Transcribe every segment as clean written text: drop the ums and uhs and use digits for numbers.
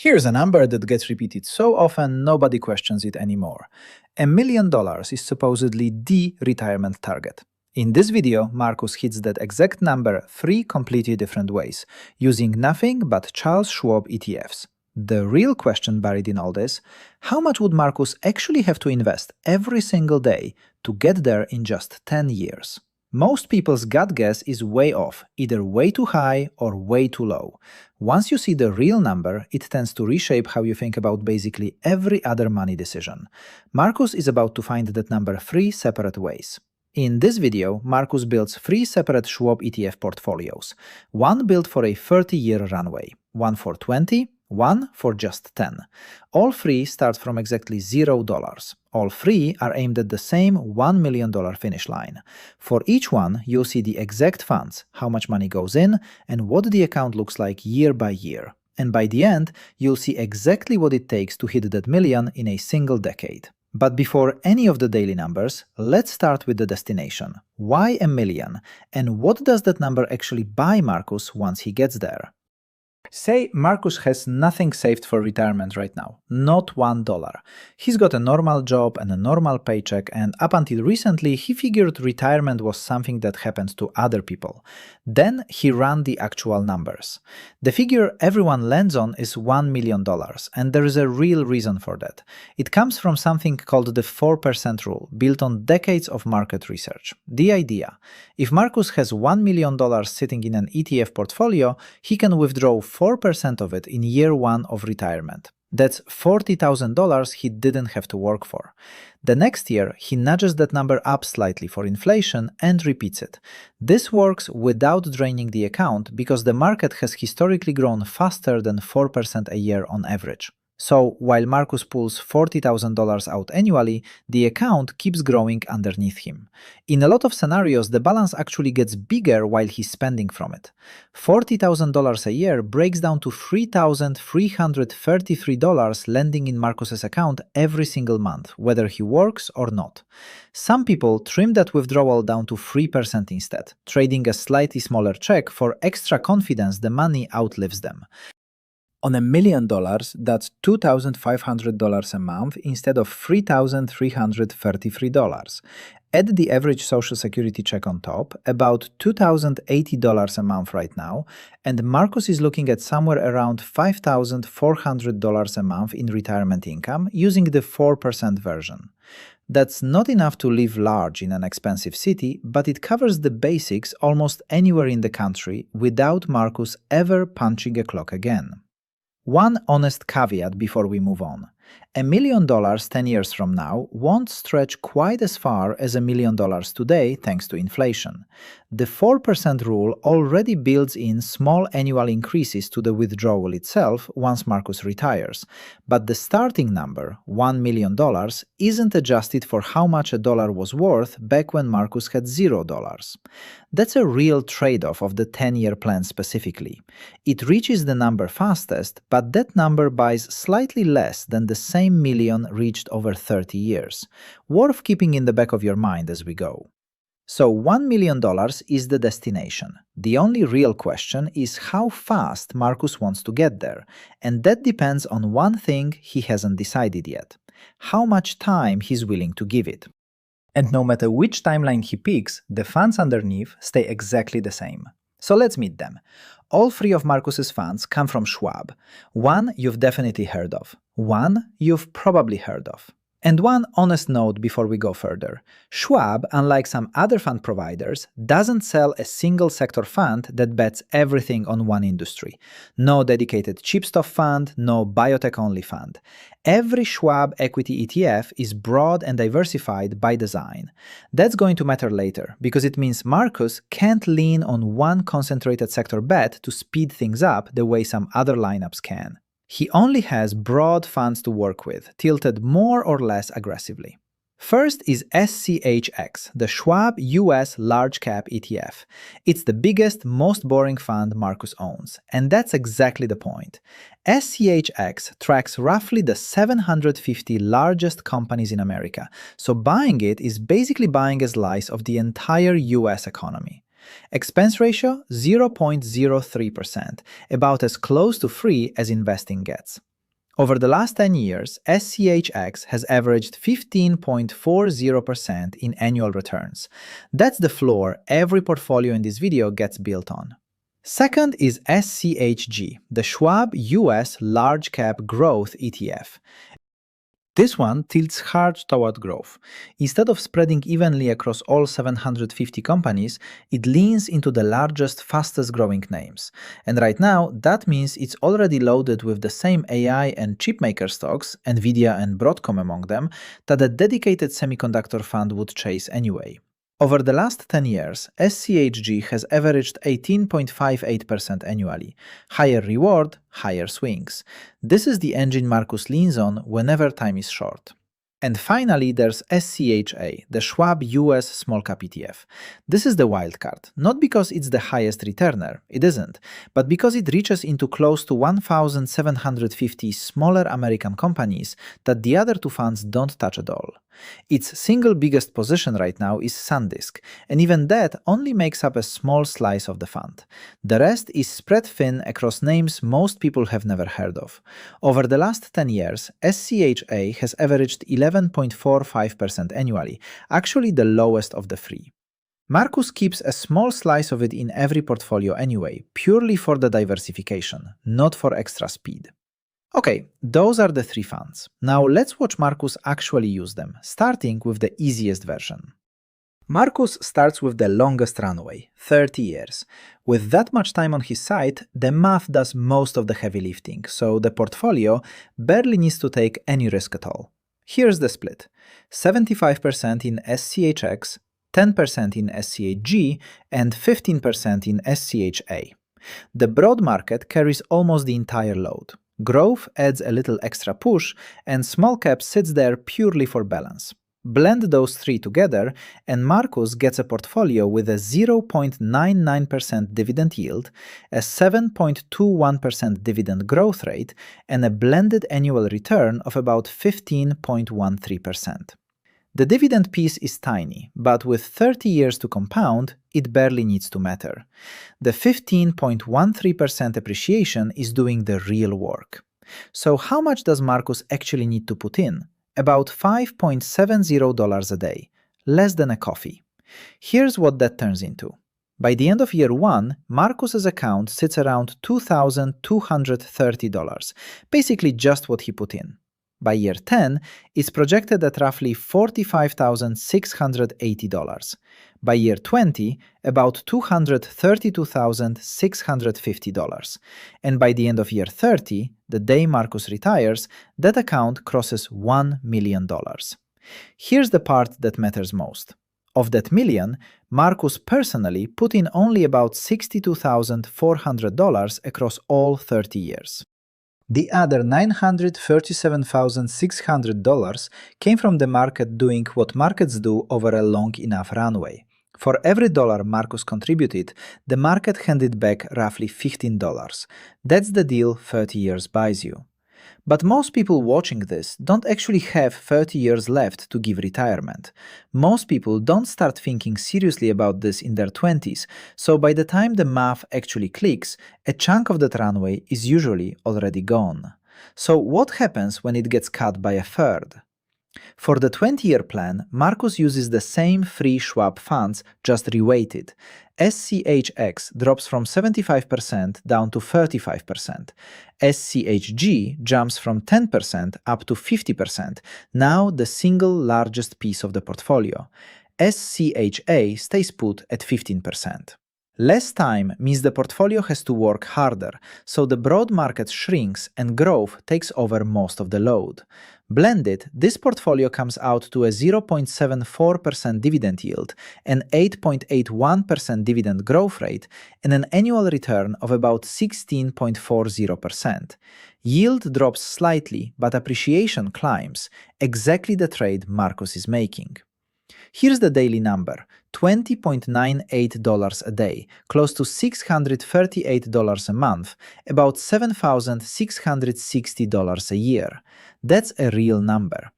Here's a number that gets repeated so often nobody questions it anymore. $1 million is supposedly the retirement target. In this video, Marcus hits that exact number 3 completely different ways, using nothing but Charles Schwab ETFs. The real question buried in all this: how much would Marcus actually have to invest every single day to get there in just 10 years? Most people's gut guess is way off, either way too high or way too low. Once you see the real number, it tends to reshape how you think about basically every other money decision. Marcus is about to find that number 3 separate ways. In this video, Marcus builds 3 separate Schwab ETF portfolios, one built for a 30-year runway, one for 20, one for just 10. All 3 start from exactly $0. All 3 are aimed at the same $1 million finish line. For each one, you'll see the exact funds, how much money goes in, and what the account looks like year by year. And by the end, you'll see exactly what it takes to hit that million in a single decade. But before any of the daily numbers, let's start with the destination. Why $1 million? And what does that number actually buy Marcus once he gets there? Say Marcus has nothing saved for retirement right now, not $1. He's got a normal job and a normal paycheck, and up until recently he figured retirement was something that happens to other people. Then he ran the actual numbers. The figure everyone lands on is $1 million, and there is a real reason for that. It comes from something called the 4% rule, built on decades of market research. The idea: if Marcus has $1 million sitting in an ETF portfolio, he can withdraw 4% of it in year 1 of retirement. That's $40,000 he didn't have to work for. The next year, he nudges that number up slightly for inflation and repeats it. This works without draining the account because the market has historically grown faster than 4% a year on average. So, while Marcus pulls $40,000 out annually, the account keeps growing underneath him. In a lot of scenarios, the balance actually gets bigger while he's spending from it. $40,000 a year breaks down to $3,333 landing in Marcus's account every single month, whether he works or not. Some people trim that withdrawal down to 3% instead, trading a slightly smaller check for extra confidence the money outlives them. On $1 million, that's $2,500 a month instead of $3,333. Add the average Social Security check on top, about $2,080 a month right now, and Marcus is looking at somewhere around $5,400 a month in retirement income using the 4% version. That's not enough to live large in an expensive city, but it covers the basics almost anywhere in the country without Marcus ever punching a clock again. One honest caveat before we move on. $1 million 10 years from now won't stretch quite as far as $1 million today thanks to inflation. The 4% rule already builds in small annual increases to the withdrawal itself once Marcus retires, but the starting number, $1 million, isn't adjusted for how much a dollar was worth back when Marcus had $0. That's a real trade-off of the 10-year plan specifically. It reaches the number fastest, but that number buys slightly less than the same million reached over 30 years. Worth keeping in the back of your mind as we go. So $1 million is the destination. The only real question is how fast Marcus wants to get there, and that depends on one thing he hasn't decided yet: how much time he's willing to give it. And no matter which timeline he picks, the funds underneath stay exactly the same. So let's meet them. All 3 of Marcus's funds come from Schwab. One you've definitely heard of, one you've probably heard of. And one honest note before we go further: Schwab, unlike some other fund providers, doesn't sell a single sector fund that bets everything on one industry. No dedicated cheap stuff fund, no biotech-only fund. Every Schwab equity ETF is broad and diversified by design. That's going to matter later, because it means Marcus can't lean on one concentrated sector bet to speed things up the way some other lineups can. He only has broad funds to work with, tilted more or less aggressively. First is SCHX, the Schwab US Large Cap ETF. It's the biggest, most boring fund Marcus owns, and that's exactly the point. SCHX tracks roughly the 750 largest companies in America, so buying it is basically buying a slice of the entire US economy. Expense ratio 0.03%, about as close to free as investing gets. Over the last 10 years, SCHX has averaged 15.40% in annual returns. That's the floor every portfolio in this video gets built on. Second is SCHG, the Schwab US Large Cap Growth ETF. This one tilts hard toward growth. Instead of spreading evenly across all 750 companies, it leans into the largest, fastest growing names. And right now, that means it's already loaded with the same AI and chipmaker stocks, Nvidia and Broadcom among them, that a dedicated semiconductor fund would chase anyway. Over the last 10 years, SCHG has averaged 18.58% annually. Higher reward, higher swings. This is the engine Marcus leans on whenever time is short. And finally, there's SCHA, the Schwab US Small Cap ETF. This is the wildcard, not because it's the highest returner, it isn't, but because it reaches into close to 1,750 smaller American companies that the other two funds don't touch at all. Its single biggest position right now is SanDisk, and even that only makes up a small slice of the fund. The rest is spread thin across names most people have never heard of. Over the last 10 years, SCHA has averaged 11.45% annually, actually the lowest of the three. Marcus keeps a small slice of it in every portfolio anyway, purely for the diversification, not for extra speed. Okay, those are the three funds. Now let's watch Marcus actually use them, starting with the easiest version. Marcus starts with the longest runway, 30 years. With that much time on his side, the math does most of the heavy lifting, so the portfolio barely needs to take any risk at all. Here's the split: 75% in SCHX, 10% in SCHG, and 15% in SCHA. The broad market carries almost the entire load. Growth adds a little extra push, and small cap sits there purely for balance. Blend those three together, and Marcus gets a portfolio with a 0.99% dividend yield, a 7.21% dividend growth rate, and a blended annual return of about 15.13%. The dividend piece is tiny, but with 30 years to compound, it barely needs to matter. The 15.13% appreciation is doing the real work. So how much does Marcus actually need to put in? About $5.70 a day, less than a coffee. Here's what that turns into. By the end of year 1, Marcus's account sits around $2,230, basically just what he put in. By year 10, it's projected at roughly $45,680. By year 20, about $232,650. And by the end of year 30, the day Marcus retires, that account crosses $1 million. Here's the part that matters most. Of that million, Marcus personally put in only about $62,400 across all 30 years. The other $937,600 came from the market doing what markets do over a long enough runway. For every dollar Marcus contributed, the market handed back roughly $15. That's the deal 30 years buys you. But most people watching this don't actually have 30 years left to give retirement. Most people don't start thinking seriously about this in their 20s, so by the time the math actually clicks, a chunk of that runway is usually already gone. So what happens when it gets cut by a third? For the 20-year plan, Marcus uses the same three Schwab funds, just reweighted. SCHX drops from 75% down to 35%. SCHG jumps from 10% up to 50%, now the single largest piece of the portfolio. SCHA stays put at 15%. Less time means the portfolio has to work harder, so the broad market shrinks and growth takes over most of the load. Blended, this portfolio comes out to a 0.74% dividend yield, an 8.81% dividend growth rate, and an annual return of about 16.40%. Yield drops slightly, but appreciation climbs, exactly the trade Marcus is making. Here's the daily number, $20.98 a day, close to $638 a month, about $7,660 a year. That's a real number.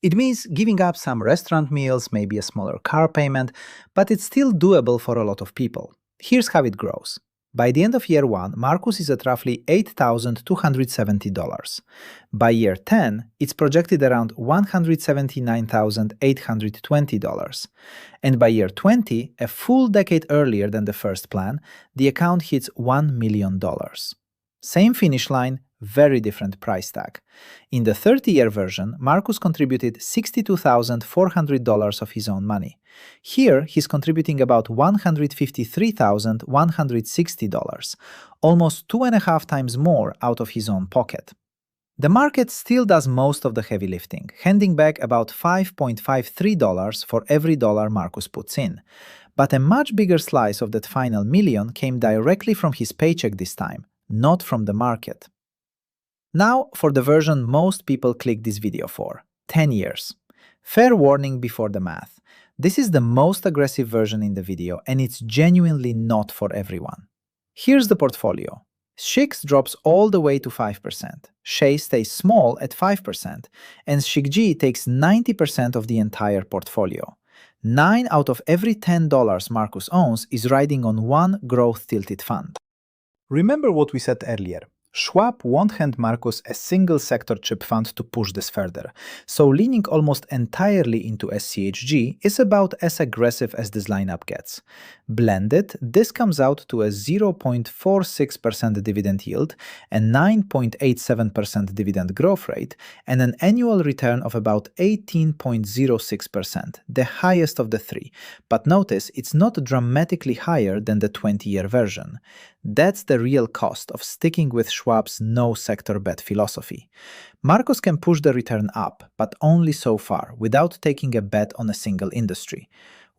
It means giving up some restaurant meals, maybe a smaller car payment, but it's still doable for a lot of people. Here's how it grows. By the end of year 1, Marcus is at roughly $8,270. By year 10, it's projected around $179,820. And by year 20, a full decade earlier than the first plan, the account hits $1 million. Same finish line, very different price tag. In the 30-year version, Marcus contributed $62,400 of his own money. Here, he's contributing about $153,160, almost 2.5 times more out of his own pocket. The market still does most of the heavy lifting, handing back about $5.53 for every dollar Marcus puts in. But a much bigger slice of that final million came directly from his paycheck this time, not from the market. Now for the version most people click this video for, 10 years. Fair warning before the math. This is the most aggressive version in the video and it's genuinely not for everyone. Here's the portfolio. SCHX drops all the way to 5%, SCHA stays small at 5%, and SCHG takes 90% of the entire portfolio. 9 out of every $10 Marcus owns is riding on one growth-tilted fund. Remember what we said earlier. Schwab won't hand Marcus a single sector chip fund to push this further, so leaning almost entirely into SCHG is about as aggressive as this lineup gets. Blended, this comes out to a 0.46% dividend yield, a 9.87% dividend growth rate, and an annual return of about 18.06%, the highest of the three. But notice it's not dramatically higher than the 20-year version. That's the real cost of sticking with Schwab's no-sector bet philosophy. Marcus can push the return up, but only so far, without taking a bet on a single industry.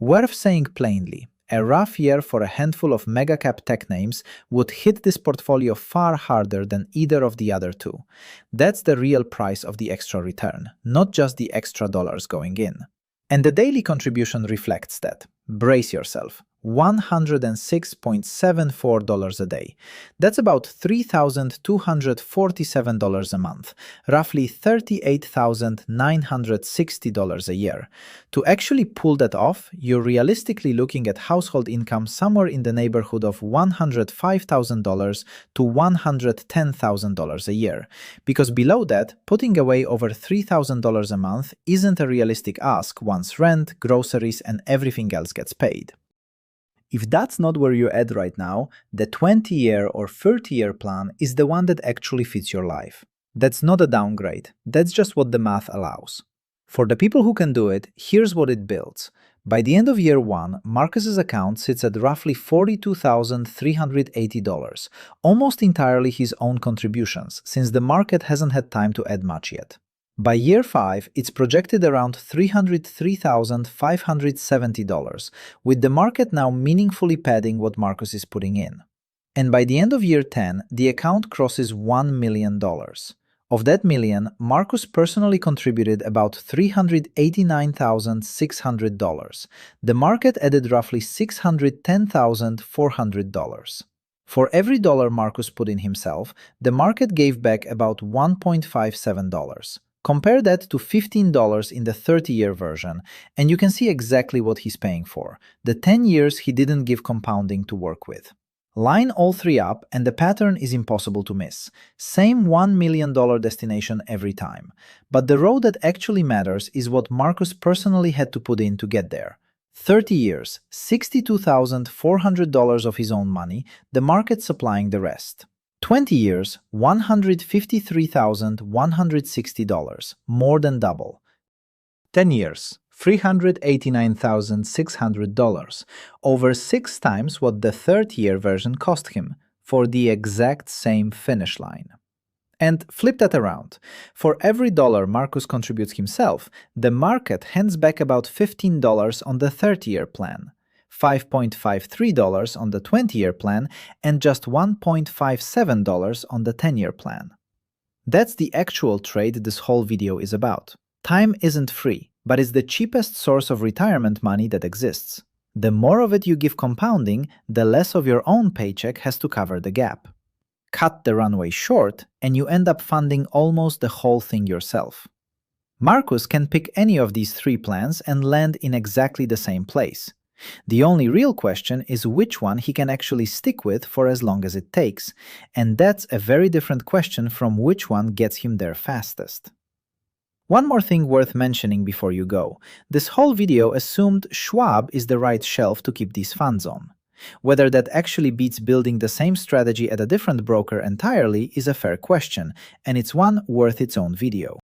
Worth saying plainly, a rough year for a handful of mega-cap tech names would hit this portfolio far harder than either of the other two. That's the real price of the extra return, not just the extra dollars going in. And the daily contribution reflects that. Brace yourself. $106.74 a day. That's about $3,247 a month, roughly $38,960 a year. To actually pull that off, you're realistically looking at household income somewhere in the neighborhood of $105,000 to $110,000 a year, because below that, putting away over $3,000 a month isn't a realistic ask once rent, groceries, and everything else gets paid. If that's not where you're at right now, the 20-year or 30-year plan is the one that actually fits your life. That's not a downgrade, that's just what the math allows. For the people who can do it, here's what it builds. By the end of year 1, Marcus's account sits at roughly $42,380, almost entirely his own contributions, since the market hasn't had time to add much yet. By year 5, it's projected around $303,570, with the market now meaningfully padding what Marcus is putting in. And by the end of year 10, the account crosses $1 million. Of that million, Marcus personally contributed about $389,600. The market added roughly $610,400. For every dollar Marcus put in himself, the market gave back about $1.57. Compare that to $15 in the 30-year version, and you can see exactly what he's paying for, the 10 years he didn't give compounding to work with. Line all three up, and the pattern is impossible to miss. Same $1 million destination every time. But the road that actually matters is what Marcus personally had to put in to get there. 30 years, $62,400 of his own money, the market supplying the rest. 20 years, $153,160, more than double. 10 years, $389,600, over 6 times what the 30-year version cost him, for the exact same finish line. And flip that around. For every dollar Marcus contributes himself, the market hands back about $15 on the 30-year plan, $5.53 on the 20-year plan, and just $1.57 on the 10-year plan. That's the actual trade this whole video is about. Time isn't free, but it's the cheapest source of retirement money that exists. The more of it you give compounding, the less of your own paycheck has to cover the gap. Cut the runway short, and you end up funding almost the whole thing yourself. Marcus can pick any of these 3 plans and land in exactly the same place. The only real question is which one he can actually stick with for as long as it takes, and that's a very different question from which one gets him there fastest. One more thing worth mentioning before you go. This whole video assumed Schwab is the right shelf to keep these funds on. Whether that actually beats building the same strategy at a different broker entirely is a fair question, and it's one worth its own video.